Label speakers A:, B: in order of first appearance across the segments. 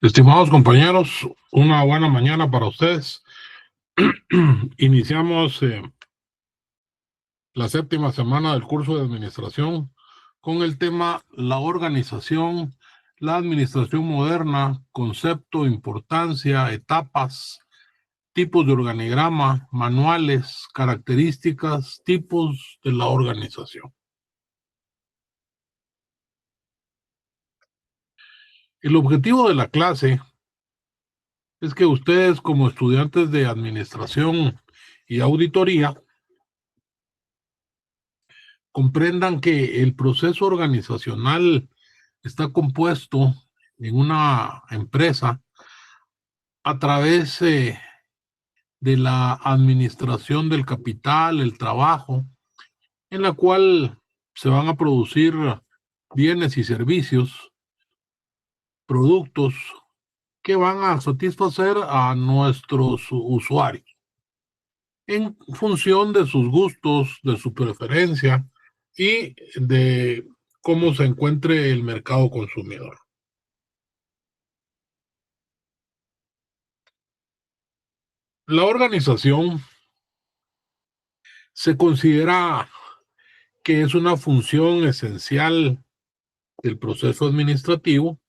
A: Estimados compañeros, una buena mañana para ustedes. Iniciamos la 7ª semana del curso de administración con el tema la organización, la administración moderna, concepto, importancia, etapas, tipos de organigrama, manuales, características, tipos de la organización. El objetivo de la clase es que ustedes, como estudiantes de administración y auditoría, comprendan que el proceso organizacional está compuesto en una empresa a través de la administración del capital, el trabajo, en la cual se van a producir bienes y servicios, productos que van a satisfacer a nuestros usuarios en función de sus gustos, de su preferencia y de cómo se encuentre el mercado consumidor. La organización se considera que es una función esencial del proceso administrativo,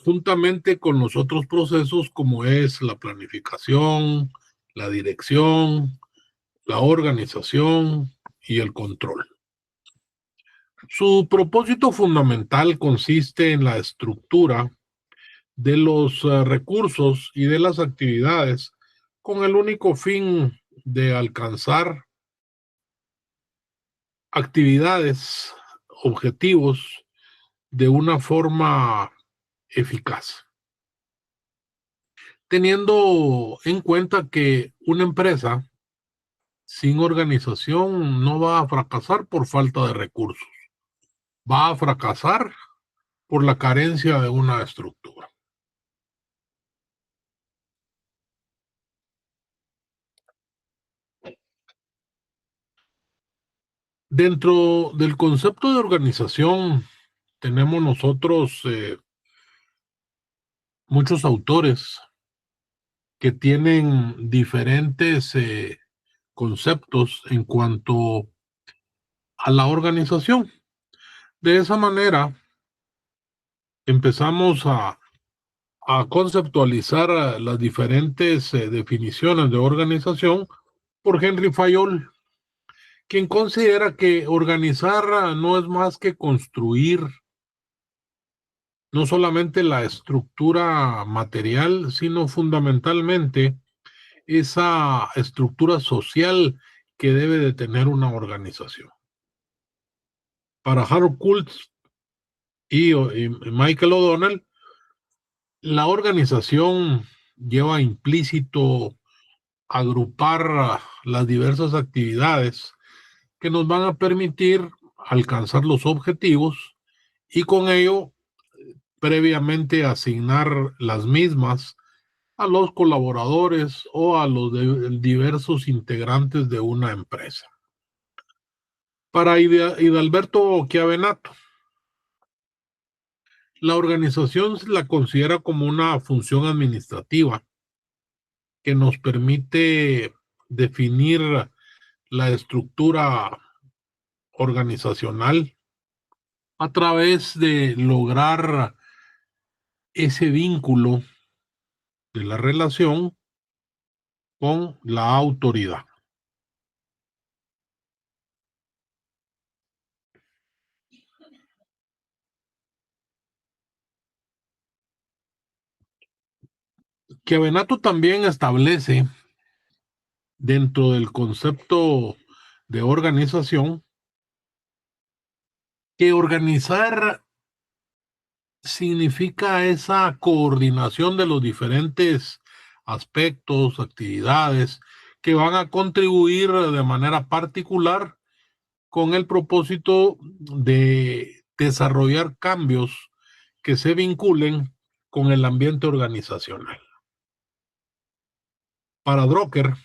A: juntamente con los otros procesos como es la planificación, la dirección, la organización y el control. Su propósito fundamental consiste en la estructura de los recursos y de las actividades con el único fin de alcanzar actividades, objetivos de una forma eficaz, teniendo en cuenta que una empresa sin organización no va a fracasar por falta de recursos, va a fracasar por la carencia de una estructura. Dentro del concepto de organización tenemos nosotros muchos autores que tienen diferentes conceptos en cuanto a la organización. De esa manera empezamos a conceptualizar las diferentes definiciones de organización por Henry Fayol, quien considera que organizar no es más que construir no solamente la estructura material, sino fundamentalmente esa estructura social que debe de tener una organización. Para Harold Schultz y Michael O'Donnell, la organización lleva implícito agrupar las diversas actividades que nos van a permitir alcanzar los objetivos y con ello previamente asignar las mismas a los colaboradores o a los diversos integrantes de una empresa. Para Hidalberto Chiavenato, la organización la considera como una función administrativa que nos permite definir la estructura organizacional a través de lograr ese vínculo de la relación con la autoridad. Chiavenato también establece dentro del concepto de organización que organizar significa esa coordinación de los diferentes aspectos, actividades que van a contribuir de manera particular con el propósito de desarrollar cambios que se vinculen con el ambiente organizacional. Para Drucker,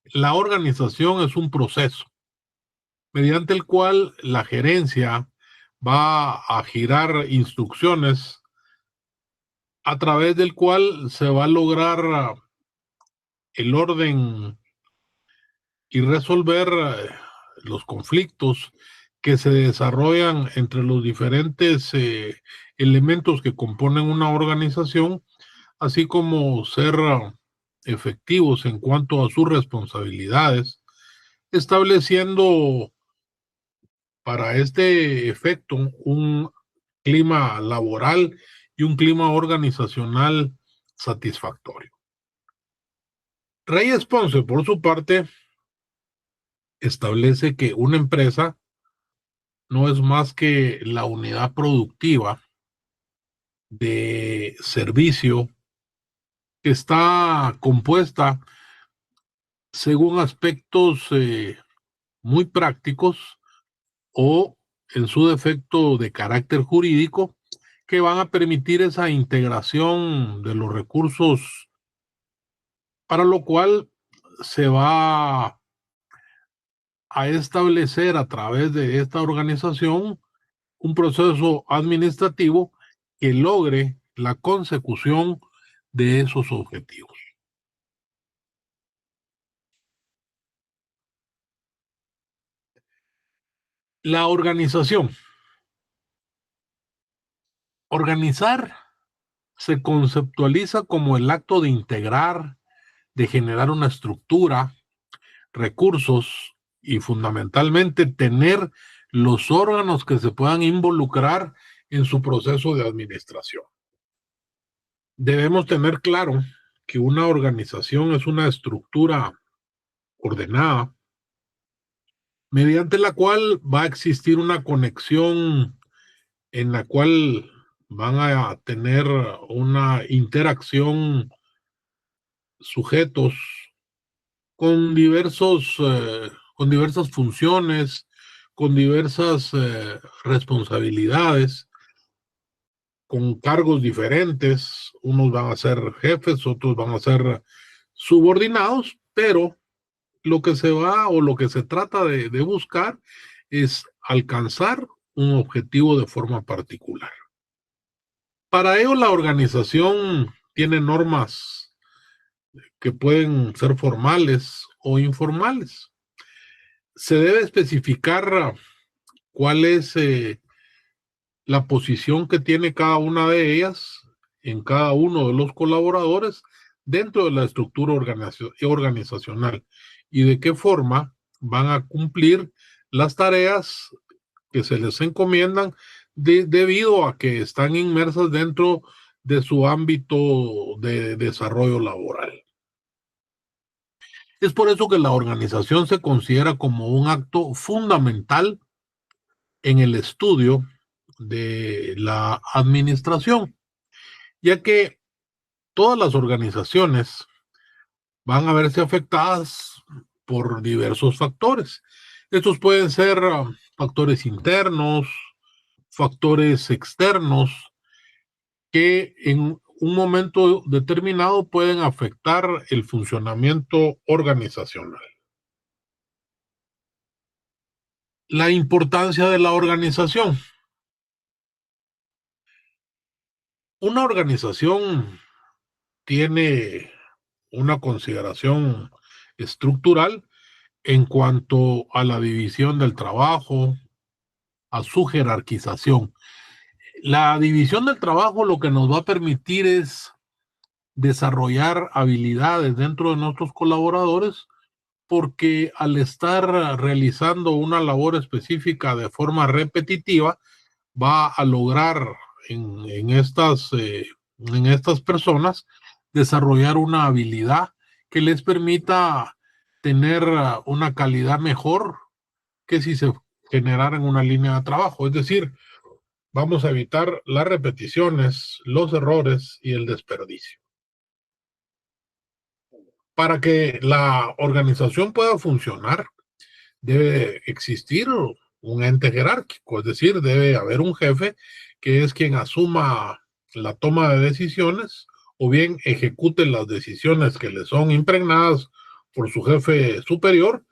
A: la organización es un proceso mediante el cual la gerencia va a girar instrucciones a través del cual se va a lograr el orden y resolver los conflictos que se desarrollan entre los diferentes elementos que componen una organización, así como ser efectivos en cuanto a sus responsabilidades, estableciendo para este efecto un clima laboral y un clima organizacional satisfactorio. Reyes Ponce, por su parte, establece que una empresa no es más que la unidad productiva de servicio que está compuesta según aspectos muy prácticos o en su defecto de carácter jurídico que van a permitir esa integración de los recursos, para lo cual se va a establecer a través de esta organización un proceso administrativo que logre la consecución de esos objetivos. La organización. Organizar se conceptualiza como el acto de integrar, de generar una estructura, recursos y fundamentalmente tener los órganos que se puedan involucrar en su proceso de administración. Debemos tener claro que una organización es una estructura ordenada mediante la cual va a existir una conexión en la cual van a tener una interacción sujetos con con diversas funciones, con diversas responsabilidades, con cargos diferentes. Unos van a ser jefes, otros van a ser subordinados, pero lo que se va o lo que se trata de buscar es alcanzar un objetivo de forma particular. Para ello, la organización tiene normas que pueden ser formales o informales. Se debe especificar cuál es la posición que tiene cada una de ellas en cada uno de los colaboradores dentro de la estructura organizacional y de qué forma van a cumplir las tareas que se les encomiendan debido a que están inmersas dentro de su ámbito de desarrollo laboral. Es por eso que la organización se considera como un acto fundamental en el estudio de la administración, ya que todas las organizaciones van a verse afectadas por diversos factores. Estos pueden ser factores internos, factores externos, que en un momento determinado pueden afectar el funcionamiento organizacional. La importancia de la organización. Una organización tiene una consideración estructural en cuanto a la división del trabajo, a su jerarquización. La división del trabajo lo que nos va a permitir es desarrollar habilidades dentro de nuestros colaboradores, porque al estar realizando una labor específica de forma repetitiva, va a lograr en estas personas desarrollar una habilidad que les permita tener una calidad mejor que si se generara en una línea de trabajo. Es decir, vamos a evitar las repeticiones, los errores y el desperdicio. Para que la organización pueda funcionar, debe existir un ente jerárquico, es decir, debe haber un jefe que es quien asuma la toma de decisiones o bien ejecute las decisiones que le son impregnadas por su jefe superior,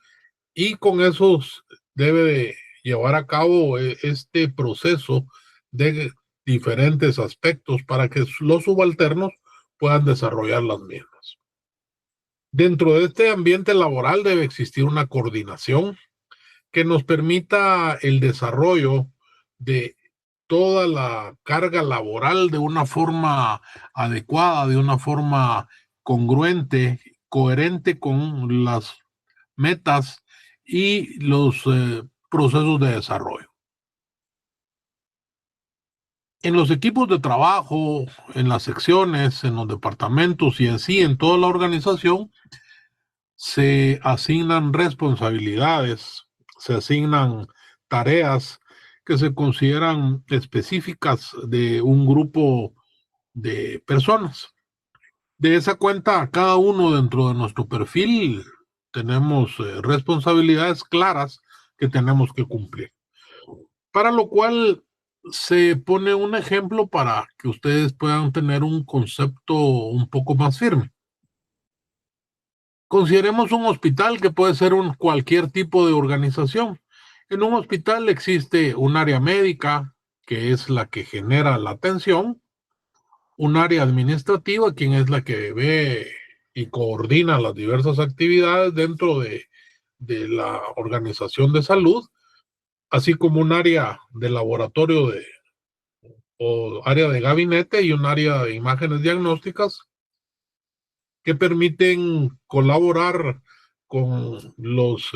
A: y con eso debe llevar a cabo este proceso de diferentes aspectos para que los subalternos puedan desarrollar las mismas. Dentro de este ambiente laboral debe existir una coordinación que nos permita el desarrollo de toda la carga laboral de una forma adecuada, de una forma congruente, coherente con las metas y los procesos de desarrollo. En los equipos de trabajo, en las secciones, en los departamentos y así en toda la organización, se asignan responsabilidades, se asignan tareas que se consideran específicas de un grupo de personas. De esa cuenta, cada uno dentro de nuestro perfil tenemos responsabilidades claras que tenemos que cumplir. Para lo cual se pone un ejemplo para que ustedes puedan tener un concepto un poco más firme. Consideremos un hospital que puede ser cualquier tipo de organización. En un hospital existe un área médica, que es la que genera la atención, un área administrativa, quien es la que ve y coordina las diversas actividades dentro de la organización de salud, así como un área de laboratorio o área de gabinete y un área de imágenes diagnósticas que permiten colaborar con los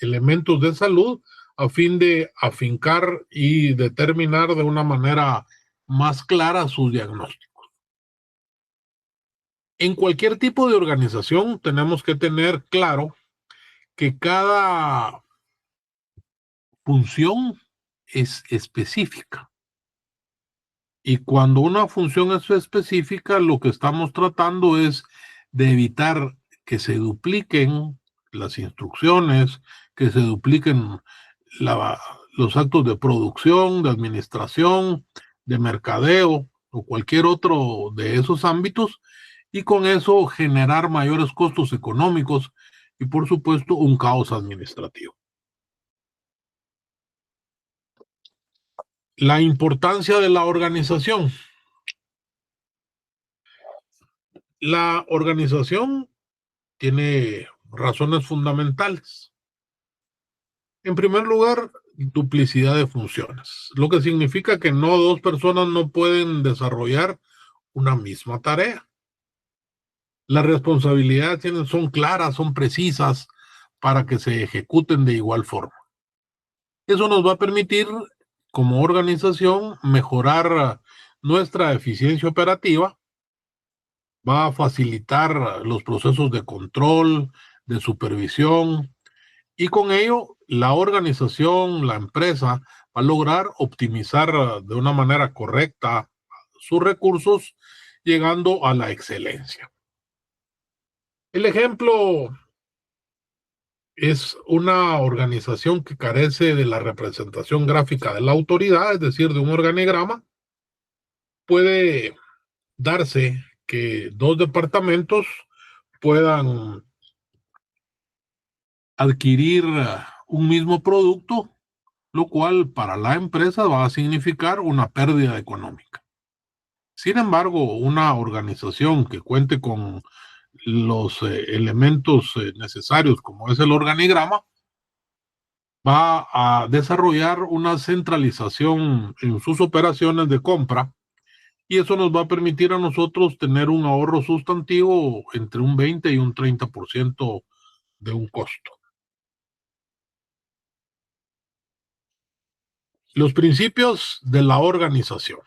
A: elementos de salud a fin de afincar y determinar de una manera más clara sus diagnósticos. En cualquier tipo de organización tenemos que tener claro que cada función es específica. Y cuando una función es específica, lo que estamos tratando es de evitar que se dupliquen las instrucciones, que se dupliquen los actos de producción, de administración, de mercadeo o cualquier otro de esos ámbitos, y con eso generar mayores costos económicos y, por supuesto, un caos administrativo. La importancia de la organización. La organización tiene razones fundamentales. En primer lugar, duplicidad de funciones, lo que significa que no dos personas no pueden desarrollar una misma tarea. Las responsabilidades son claras, son precisas para que se ejecuten de igual forma. Eso nos va a permitir, como organización, mejorar nuestra eficiencia operativa, va a facilitar los procesos de control, de supervisión, y con ello la organización, la empresa, a lograr optimizar de una manera correcta sus recursos, llegando a la excelencia. El ejemplo es una organización que carece de la representación gráfica de la autoridad, es decir, de un organigrama. Puede darse que dos departamentos puedan adquirir un mismo producto, lo cual para la empresa va a significar una pérdida económica. Sin embargo, una organización que cuente con los elementos necesarios, como es el organigrama, va a desarrollar una centralización en sus operaciones de compra, y eso nos va a permitir a nosotros tener un ahorro sustantivo entre un 20 y un 30% de un costo. Los principios de la organización.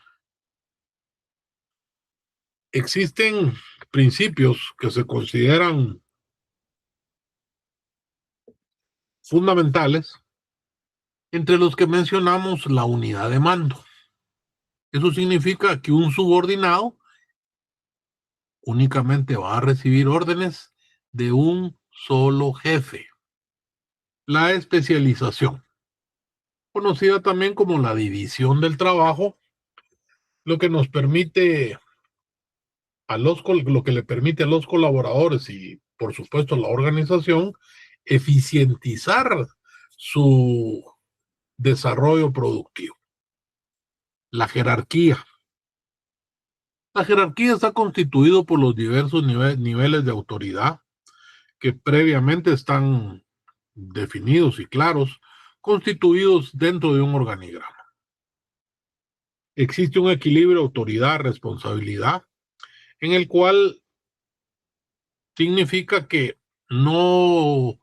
A: Existen principios que se consideran fundamentales, entre los que mencionamos la unidad de mando. Eso significa que un subordinado únicamente va a recibir órdenes de un solo jefe. La especialización, conocida también como la división del trabajo, lo que nos permite lo que le permite a los colaboradores y, por supuesto, a la organización eficientizar su desarrollo productivo. La jerarquía. La jerarquía está constituido por los diversos niveles de autoridad que previamente están definidos y claros, constituidos dentro de un organigrama. Existe un equilibrio autoridad-responsabilidad, en el cual significa que no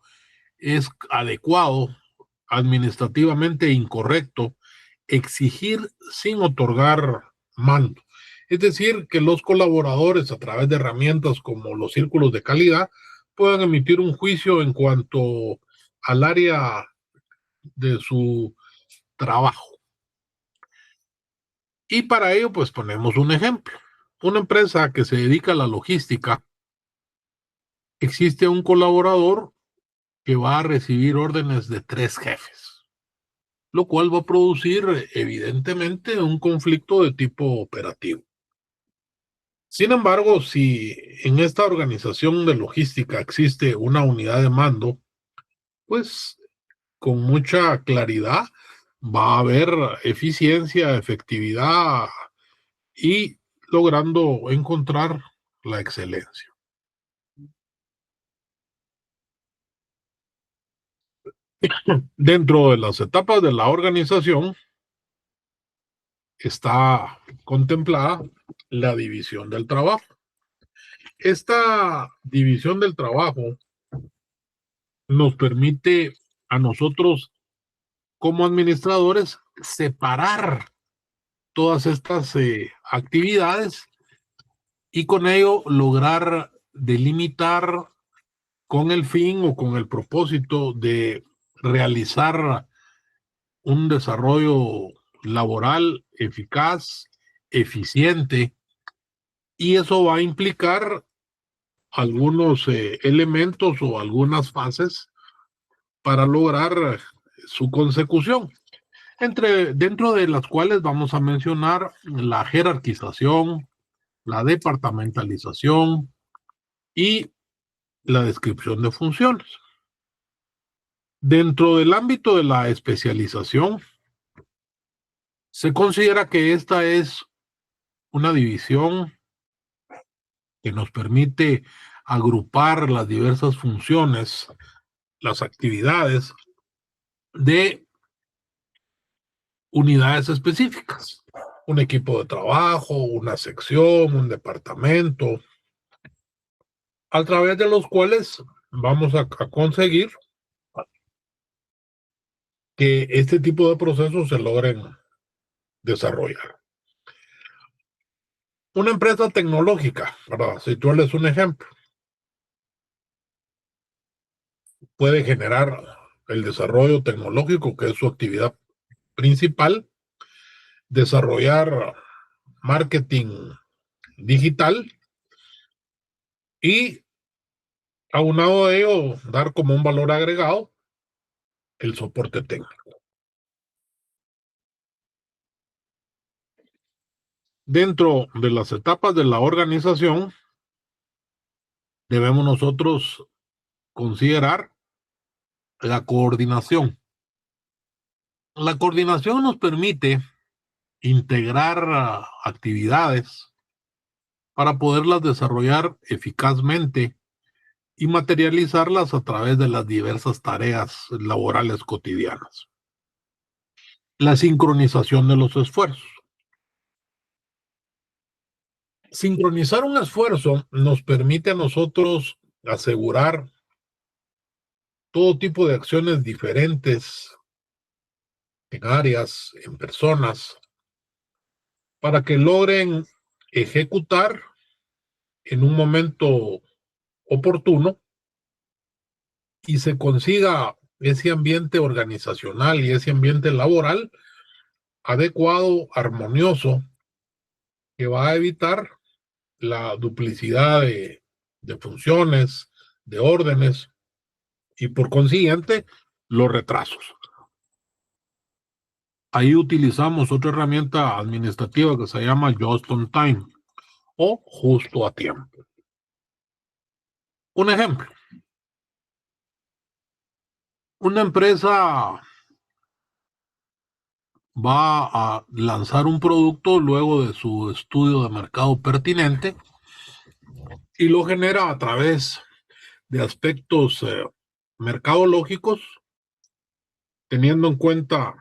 A: es adecuado, administrativamente incorrecto, exigir sin otorgar mando. Es decir, que los colaboradores, a través de herramientas como los círculos de calidad, puedan emitir un juicio en cuanto al área de su trabajo. Y para ello, pues ponemos un ejemplo. Una empresa que se dedica a la logística, existe un colaborador que va a recibir órdenes de 3 jefes, lo cual va a producir evidentemente un conflicto de tipo operativo. Sin embargo, si en esta organización de logística existe una unidad de mando, pues con mucha claridad va a haber eficiencia, efectividad y logrando encontrar la excelencia. Dentro de las etapas de la organización está contemplada la división del trabajo. Esta división del trabajo nos permite a nosotros como administradores separar todas estas actividades y con ello lograr delimitar con el fin o con el propósito de realizar un desarrollo laboral eficaz, eficiente, y eso va a implicar algunos elementos o algunas fases para lograr su consecución, dentro de las cuales vamos a mencionar la jerarquización, la departamentalización y la descripción de funciones. Dentro del ámbito de la especialización, se considera que esta es una división que nos permite agrupar las diversas funciones, las actividades de unidades específicas. Un equipo de trabajo, una sección, un departamento, a través de los cuales vamos a conseguir que este tipo de procesos se logren desarrollar. Una empresa tecnológica, para situarles un ejemplo, puede generar el desarrollo tecnológico, que es su actividad principal, desarrollar marketing digital y aunado de ello, dar como un valor agregado el soporte técnico. Dentro de las etapas de la organización, debemos nosotros considerar la coordinación. La coordinación nos permite integrar actividades para poderlas desarrollar eficazmente y materializarlas a través de las diversas tareas laborales cotidianas. La sincronización de los esfuerzos. Sincronizar un esfuerzo nos permite a nosotros asegurar todo tipo de acciones diferentes en áreas, en personas, para que logren ejecutar en un momento oportuno y se consiga ese ambiente organizacional y ese ambiente laboral adecuado, armonioso, que va a evitar la duplicidad de funciones, de órdenes y por consiguiente los retrasos. Ahí utilizamos otra herramienta administrativa que se llama Just on Time o justo a tiempo. Un ejemplo, una empresa va a lanzar un producto luego de su estudio de mercado pertinente y lo genera a través de aspectos mercadológicos, teniendo en cuenta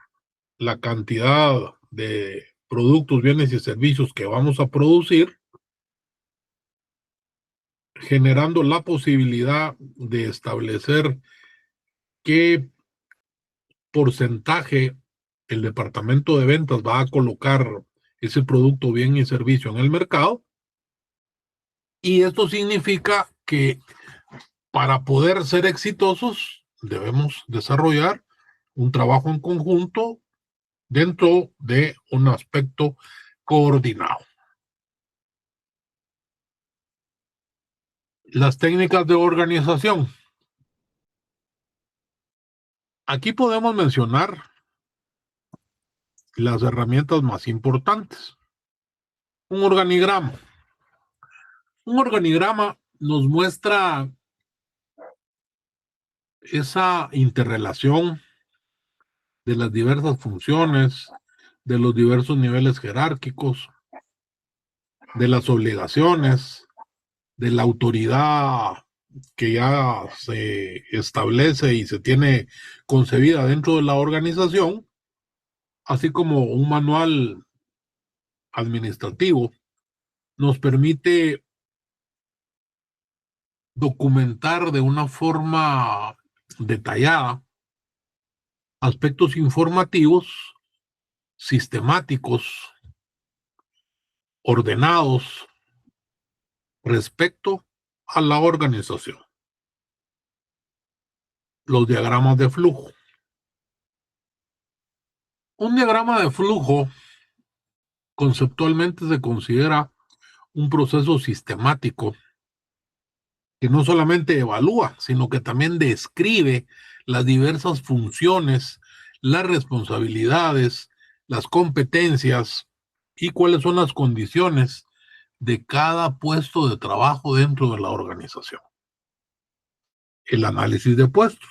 A: la cantidad de productos, bienes y servicios que vamos a producir, generando la posibilidad de establecer qué porcentaje el departamento de ventas va a colocar ese producto, bien y servicio en el mercado. Y esto significa que para poder ser exitosos debemos desarrollar un trabajo en conjunto dentro de un aspecto coordinado. Las técnicas de organización. Aquí podemos mencionar las herramientas más importantes. Un organigrama. Un organigrama nos muestra esa interrelación de las diversas funciones, de los diversos niveles jerárquicos, de las obligaciones, de la autoridad que ya se establece y se tiene concebida dentro de la organización, así como un manual administrativo, nos permite documentar de una forma detallada aspectos informativos, sistemáticos, ordenados respecto a la organización. Los diagramas de flujo. Un diagrama de flujo conceptualmente se considera un proceso sistemático que no solamente evalúa, sino que también describe las diversas funciones, las responsabilidades, las competencias y cuáles son las condiciones de cada puesto de trabajo dentro de la organización. El análisis de puestos.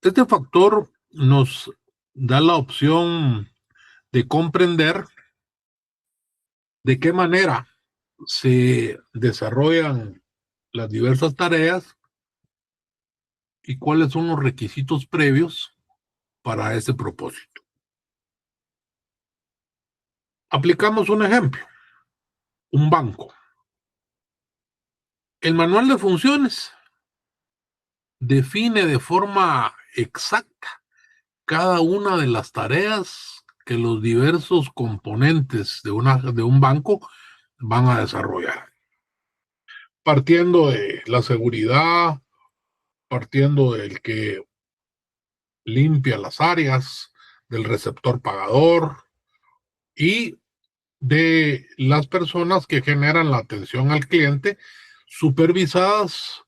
A: Este factor nos da la opción de comprender de qué manera se desarrollan las diversas tareas y cuáles son los requisitos previos para ese propósito. Aplicamos un ejemplo, un banco. El manual de funciones define de forma exacta cada una de las tareas que los diversos componentes de un banco van a desarrollar. Partiendo de la seguridad, partiendo del que limpia las áreas del receptor pagador y de las personas que generan la atención al cliente, supervisadas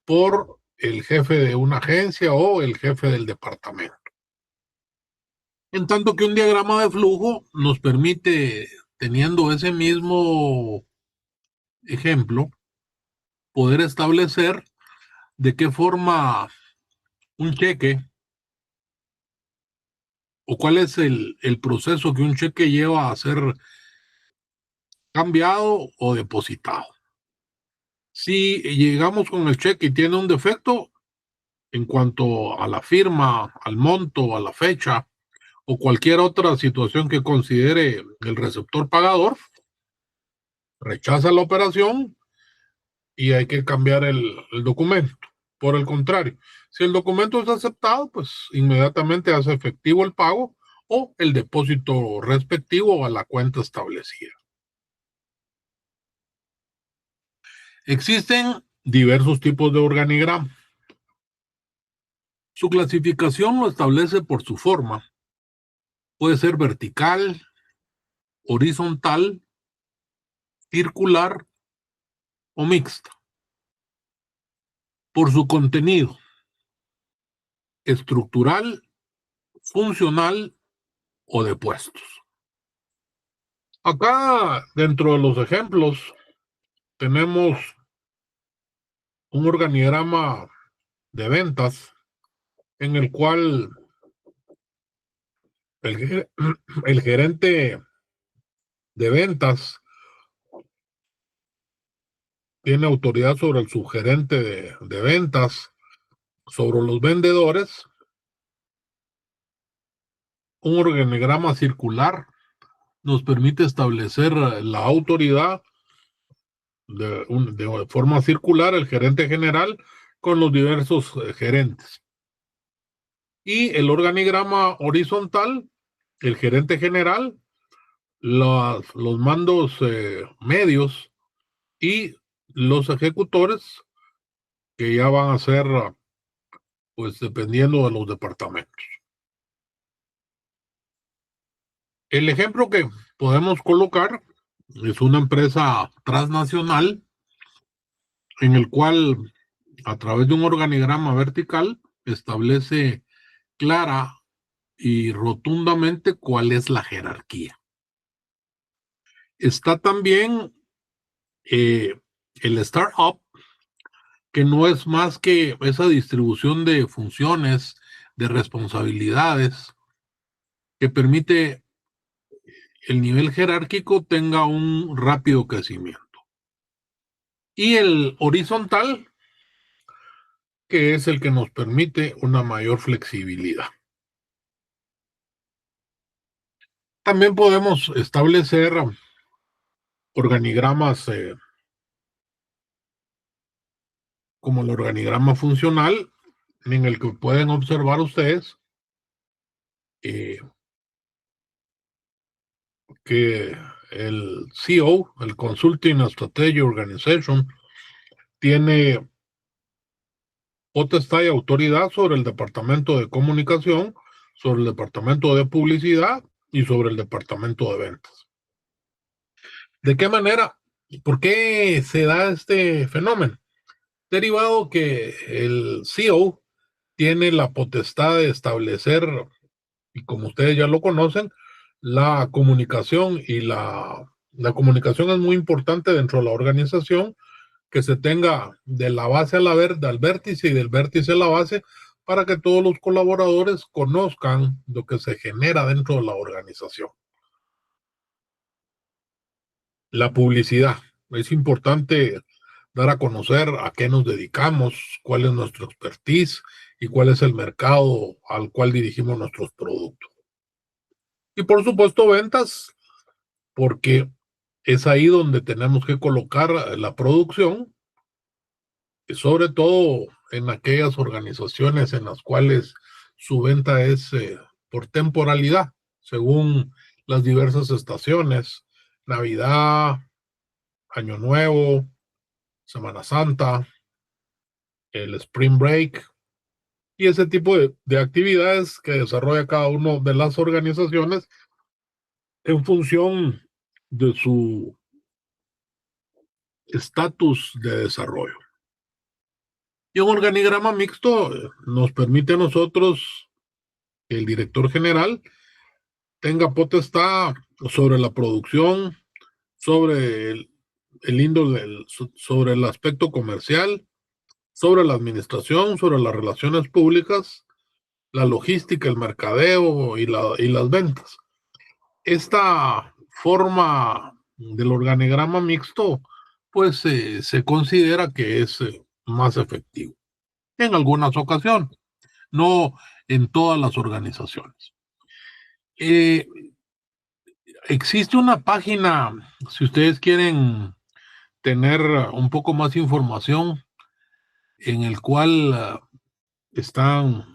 A: por el jefe de una agencia o el jefe del departamento. En tanto que un diagrama de flujo nos permite, teniendo ese mismo ejemplo, poder establecer de qué forma un cheque o cuál es el proceso que un cheque lleva a ser cambiado o depositado. Si llegamos con el cheque y tiene un defecto en cuanto a la firma, al monto, a la fecha o cualquier otra situación que considere el receptor pagador, rechaza la operación y hay que cambiar el documento. Por el contrario, si el documento es aceptado, pues inmediatamente hace efectivo el pago o el depósito respectivo a la cuenta establecida. Existen diversos tipos de organigrama. Su clasificación lo establece por su forma. Puede ser vertical, horizontal, circular o mixta. Por su contenido, estructural, funcional o de puestos. Acá, dentro de los ejemplos, tenemos un organigrama de ventas en el cual el, el gerente de ventas tiene autoridad sobre el subgerente de ventas, sobre los vendedores. Un organigrama circular nos permite establecer la autoridad de forma circular, el gerente general con los diversos gerentes. Y el organigrama horizontal, el gerente general, los mandos medios y los ejecutores que ya van a ser, pues dependiendo de los departamentos. El ejemplo que podemos colocar es una empresa transnacional en el cual a través de un organigrama vertical establece clara y rotundamente cuál es la jerarquía. Está también el startup, que no es más que esa distribución de funciones, de responsabilidades, que permite el nivel jerárquico tenga un rápido crecimiento. Y el horizontal, que es el que nos permite una mayor flexibilidad. También podemos establecer organigramas como el organigrama funcional, en el que pueden observar ustedes que el CO, el Consulting Strategy Organization, tiene potestad y autoridad sobre el departamento de comunicación, sobre el departamento de publicidad y sobre el departamento de ventas. ¿De qué manera? ¿Por qué se da este fenómeno? Derivado que el CEO tiene la potestad de establecer, y como ustedes ya lo conocen, la comunicación y la comunicación es muy importante dentro de la organización, que se tenga de la base a al vértice y del vértice a la base, para que todos los colaboradores conozcan lo que se genera dentro de la organización. La publicidad. Es importante dar a conocer a qué nos dedicamos, cuál es nuestro expertise y cuál es el mercado al cual dirigimos nuestros productos. Y por supuesto ventas, porque es ahí donde tenemos que colocar la producción, y sobre todo en aquellas organizaciones en las cuales su venta es por temporalidad, según las diversas estaciones, Navidad, Año Nuevo, Semana Santa, el Spring Break, y ese tipo de actividades que desarrolla cada una de las organizaciones en función de su estatus de desarrollo. Y un organigrama mixto nos permite a nosotros, el director general, tenga potestad sobre la producción, sobre el índole, sobre el aspecto comercial, sobre la administración, sobre las relaciones públicas, la logística, el mercadeo y las ventas. Esta forma del organigrama mixto, pues se considera que es más efectivo en algunas ocasiones, no en todas las organizaciones. Eh, Existe una página, si ustedes quieren tener un poco más información, en el cual están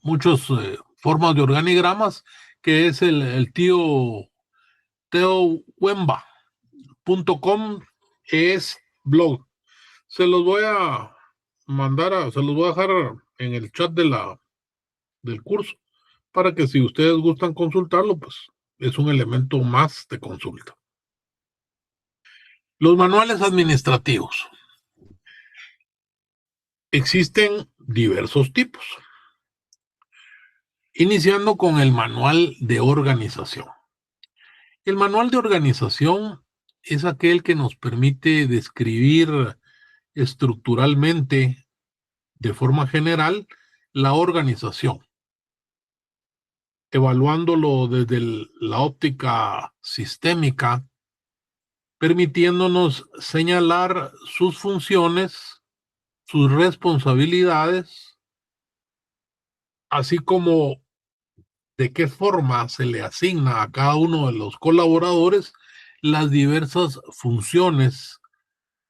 A: muchas formas de organigramas, que es el tío teowemba.com, es blog. Se los voy a se los voy a dejar en el chat del curso, para que si ustedes gustan consultarlo, pues es un elemento más de consulta. Los manuales administrativos. Existen diversos tipos, iniciando con el manual de organización. El manual de organización es aquel que nos permite describir estructuralmente, de forma general, la organización, evaluándolo desde la óptica sistémica, permitiéndonos señalar sus funciones, sus responsabilidades, así como de qué forma se le asigna a cada uno de los colaboradores las diversas funciones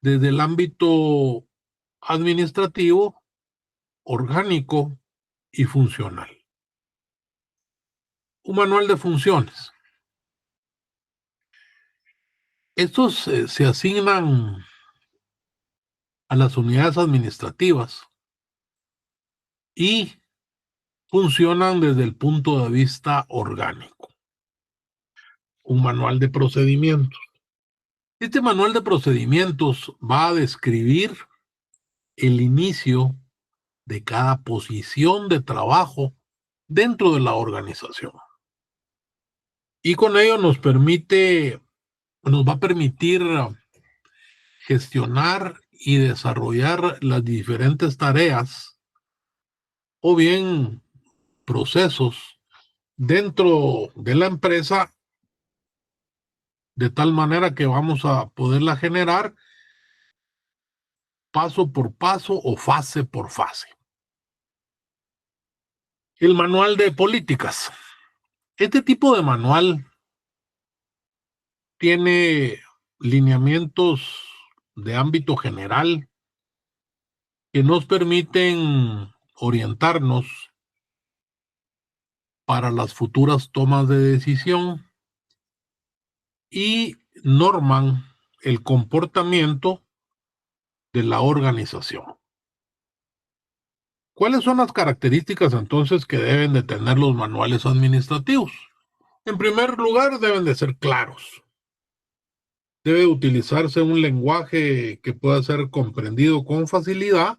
A: desde el ámbito administrativo, orgánico y funcional. Un manual de funciones. Estos se asignan a las unidades administrativas y funcionan desde el punto de vista orgánico. Un manual de procedimientos. Este manual de procedimientos va a describir el inicio de cada posición de trabajo dentro de la organización. Y con ello nos va a permitir gestionar y desarrollar las diferentes tareas o bien procesos dentro de la empresa, de tal manera que vamos a poderla generar paso por paso o fase por fase. El manual de políticas. Este tipo de manual tiene lineamientos de ámbito general que nos permiten orientarnos para las futuras tomas de decisión y norman el comportamiento de la organización. ¿Cuáles son las características entonces que deben de tener los manuales administrativos? En primer lugar, deben de ser claros. Debe utilizarse un lenguaje que pueda ser comprendido con facilidad,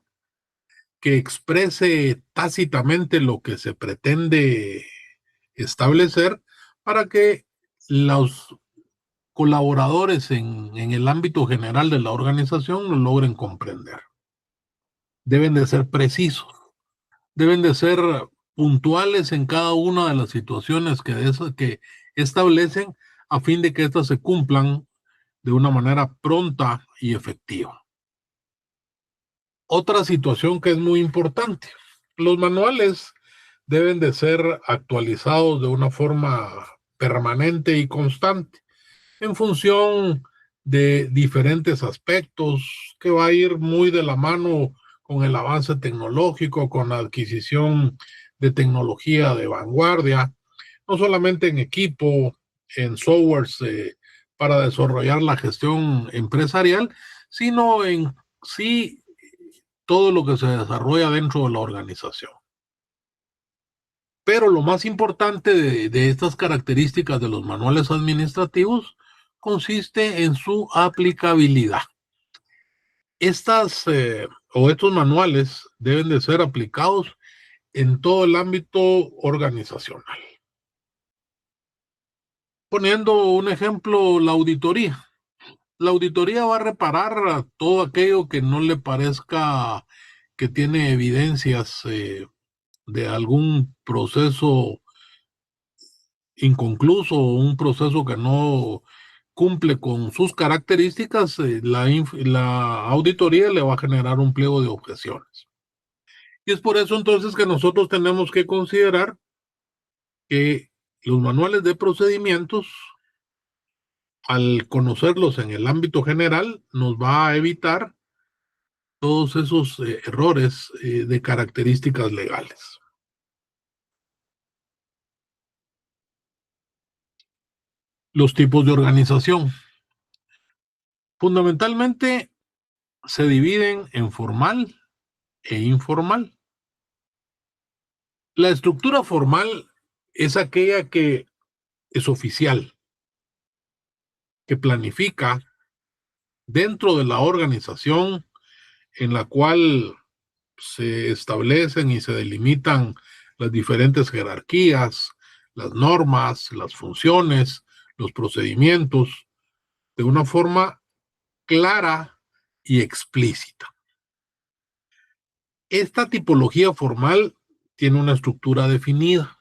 A: que exprese tácitamente lo que se pretende establecer para que los colaboradores en el ámbito general de la organización lo logren comprender. Deben de ser precisos, deben de ser puntuales en cada una de las situaciones que establecen, a fin de que éstas se cumplan de una manera pronta y efectiva. Otra situación que es muy importante: los manuales deben de ser actualizados de una forma permanente y constante en función de diferentes aspectos, que va a ir muy de la mano con el avance tecnológico, con la adquisición de tecnología de vanguardia, no solamente en equipo, en softwares para desarrollar la gestión empresarial, sino en sí todo lo que se desarrolla dentro de la organización. Pero lo más importante de estas características de los manuales administrativos consiste en su aplicabilidad. Estos manuales deben de ser aplicados en todo el ámbito organizacional. Poniendo un ejemplo, la auditoría. La auditoría va a reparar todo aquello que no le parezca que tiene evidencias de algún proceso inconcluso o un proceso que no cumple con sus características. La auditoría le va a generar un pliego de objeciones. Y es por eso entonces que nosotros tenemos que considerar que los manuales de procedimientos, al conocerlos en el ámbito general, nos va a evitar todos esos errores de características legales. Los tipos de organización. Fundamentalmente se dividen en formal e informal. La estructura formal es aquella que es oficial, que planifica dentro de la organización, en la cual se establecen y se delimitan las diferentes jerarquías, las normas, las funciones, los procedimientos, de una forma clara y explícita. Esta tipología formal tiene una estructura definida,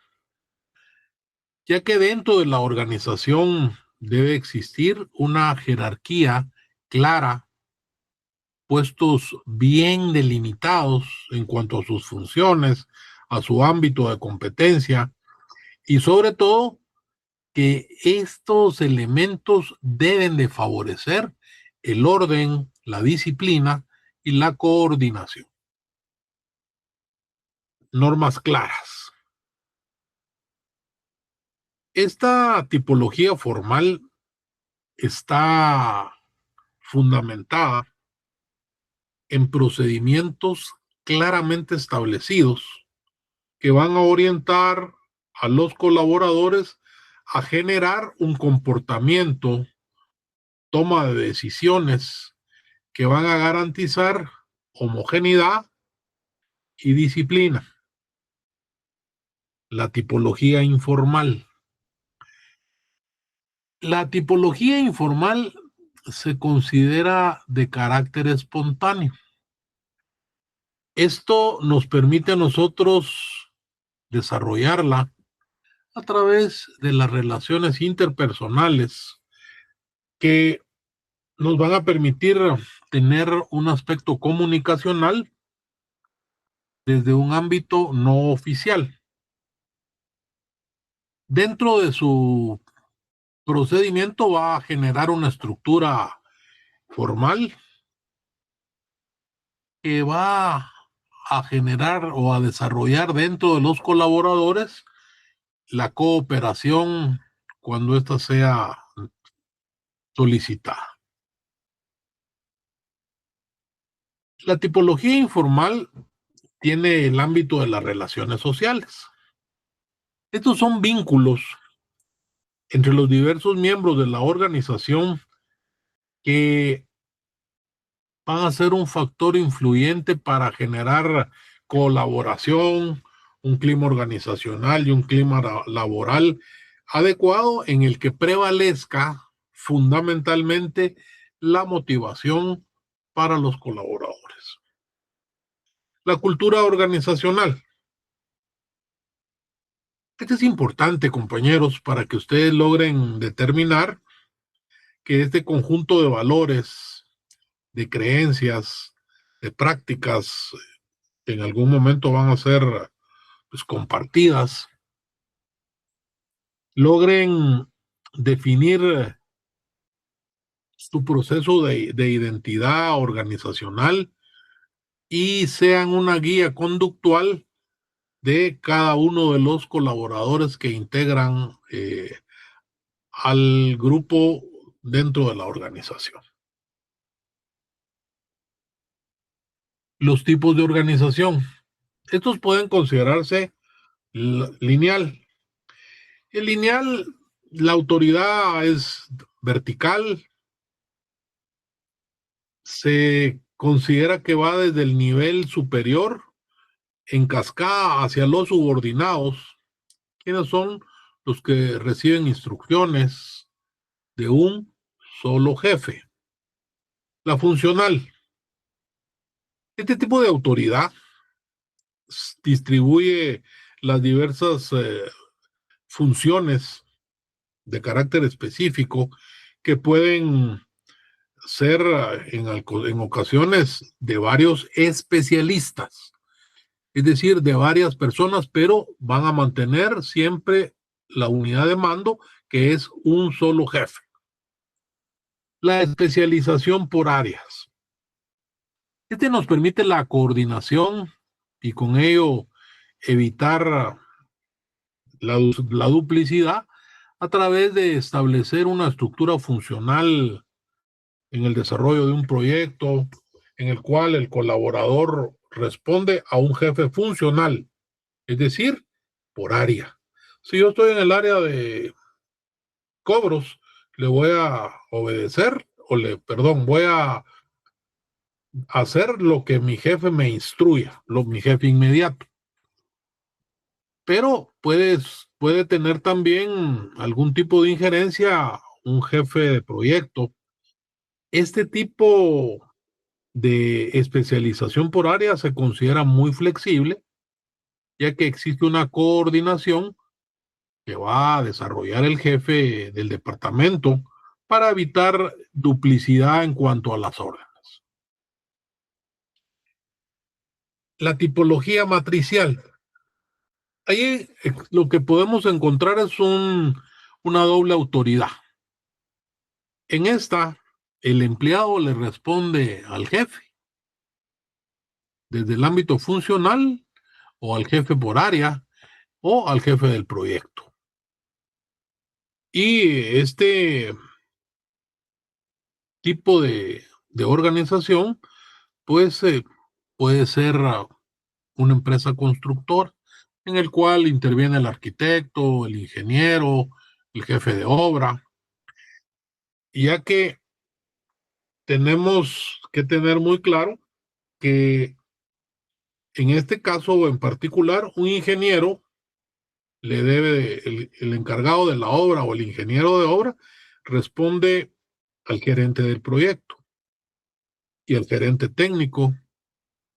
A: ya que dentro de la organización debe existir una jerarquía clara, puestos bien delimitados en cuanto a sus funciones, a su ámbito de competencia y sobre todo que estos elementos deben de favorecer el orden, la disciplina y la coordinación. Normas claras. Esta tipología formal está fundamentada en procedimientos claramente establecidos que van a orientar a los colaboradores a generar un comportamiento, toma de decisiones que van a garantizar homogeneidad y disciplina. La tipología informal. La tipología informal se considera de carácter espontáneo. Esto nos permite a nosotros desarrollarla a través de las relaciones interpersonales que nos van a permitir tener un aspecto comunicacional desde un ámbito no oficial. Dentro de su procedimiento va a generar una estructura formal que va a generar o a desarrollar dentro de los colaboradores la cooperación cuando ésta sea solicitada. La tipología informal tiene el ámbito de las relaciones sociales. Estos son vínculos entre los diversos miembros de la organización que van a ser un factor influyente para generar colaboración, un clima organizacional y un clima laboral adecuado en el que prevalezca fundamentalmente la motivación para los colaboradores. La cultura organizacional. Esto es importante, compañeros, para que ustedes logren determinar que este conjunto de valores, de creencias, de prácticas, que en algún momento van a ser pues, compartidas, logren definir su proceso de identidad organizacional y sean una guía conductual de cada uno de los colaboradores que integran al grupo dentro de la organización. Los tipos de organización. Estos pueden considerarse lineal. El lineal, la autoridad es vertical, se considera que va desde el nivel superior en cascada hacia los subordinados, quienes son los que reciben instrucciones de un solo jefe. La funcional. Este tipo de autoridad distribuye las diversas funciones de carácter específico que pueden ser en ocasiones de varios especialistas, es decir, de varias personas, pero van a mantener siempre la unidad de mando, que es un solo jefe. La especialización por áreas. Este nos permite la coordinación y con ello evitar la duplicidad a través de establecer una estructura funcional en el desarrollo de un proyecto en el cual el colaborador responde a un jefe funcional, es decir, por área. Si yo estoy en el área de cobros, le voy a obedecer voy a hacer lo que mi jefe me instruya, mi jefe inmediato. Pero puede tener también algún tipo de injerencia un jefe de proyecto. Este tipo de especialización por área se considera muy flexible, ya que existe una coordinación que va a desarrollar el jefe del departamento para evitar duplicidad en cuanto a las órdenes. La tipología matricial. Ahí lo que podemos encontrar es una doble autoridad. En esta, el empleado le responde al jefe desde el ámbito funcional o al jefe por área o al jefe del proyecto. Y este tipo de organización, pues puede ser una empresa constructora en el cual interviene el arquitecto, el ingeniero, el jefe de obra, ya que tenemos que tener muy claro que en este caso en particular, un ingeniero le debe, el encargado de la obra o el ingeniero de obra responde al gerente del proyecto y al gerente técnico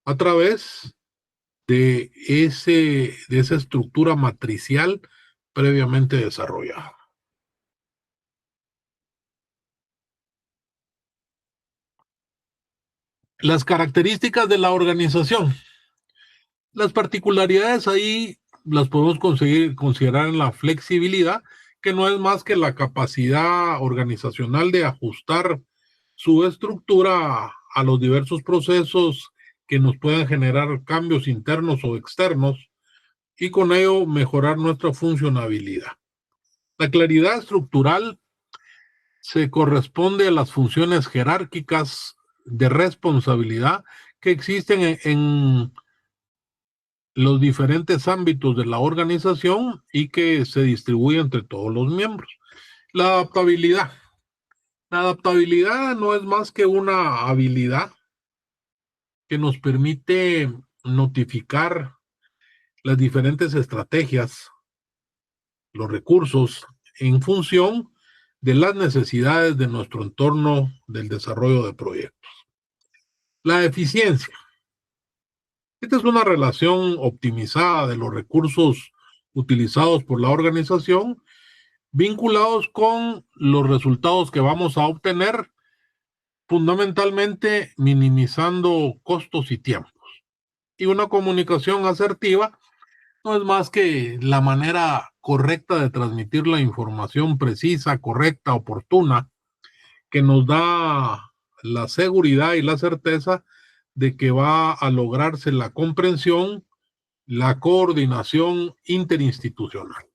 A: a través de esa estructura matricial previamente desarrollada. Las características de la organización. Las particularidades ahí las podemos considerar en la flexibilidad, que no es más que la capacidad organizacional de ajustar su estructura a los diversos procesos que nos puedan generar cambios internos o externos y con ello mejorar nuestra funcionabilidad. La claridad estructural se corresponde a las funciones jerárquicas de responsabilidad que existen en los diferentes ámbitos de la organización y que se distribuye entre todos los miembros. La adaptabilidad. La adaptabilidad no es más que una habilidad que nos permite notificar las diferentes estrategias, los recursos en función de las necesidades de nuestro entorno del desarrollo de proyectos. La eficiencia. Esta es una relación optimizada de los recursos utilizados por la organización vinculados con los resultados que vamos a obtener, fundamentalmente minimizando costos y tiempos. Y una comunicación asertiva no es más que la manera correcta de transmitir la información precisa, correcta, oportuna, que nos da la seguridad y la certeza de que va a lograrse la comprensión, la coordinación interinstitucional.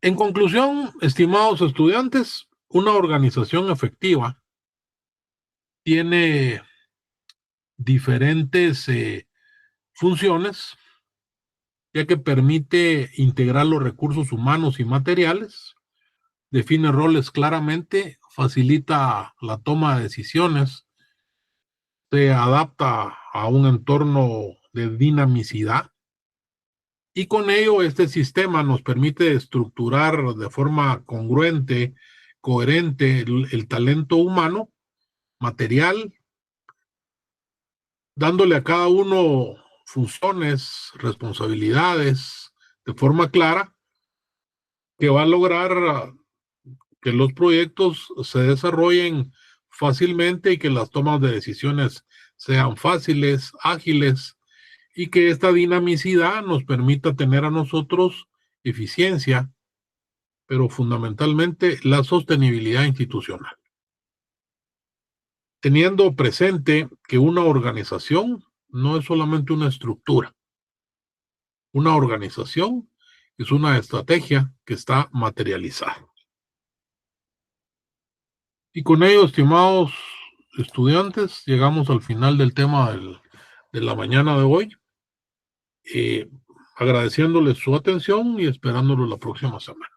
A: En conclusión, estimados estudiantes, una organización efectiva tiene diferentes funciones, ya que permite integrar los recursos humanos y materiales, define roles claramente, facilita la toma de decisiones, se adapta a un entorno de dinamicidad y con ello este sistema nos permite estructurar de forma congruente, coherente el talento humano, material, dándole a cada uno funciones, responsabilidades de forma clara que va a lograr que los proyectos se desarrollen fácilmente y que las tomas de decisiones sean fáciles, ágiles y que esta dinamicidad nos permita tener a nosotros eficiencia, pero fundamentalmente la sostenibilidad institucional. Teniendo presente que una organización no es solamente una estructura. Una organización es una estrategia que está materializada. Y con ello, estimados estudiantes, llegamos al final del tema de la mañana de hoy. Agradeciéndoles su atención y esperándolos la próxima semana.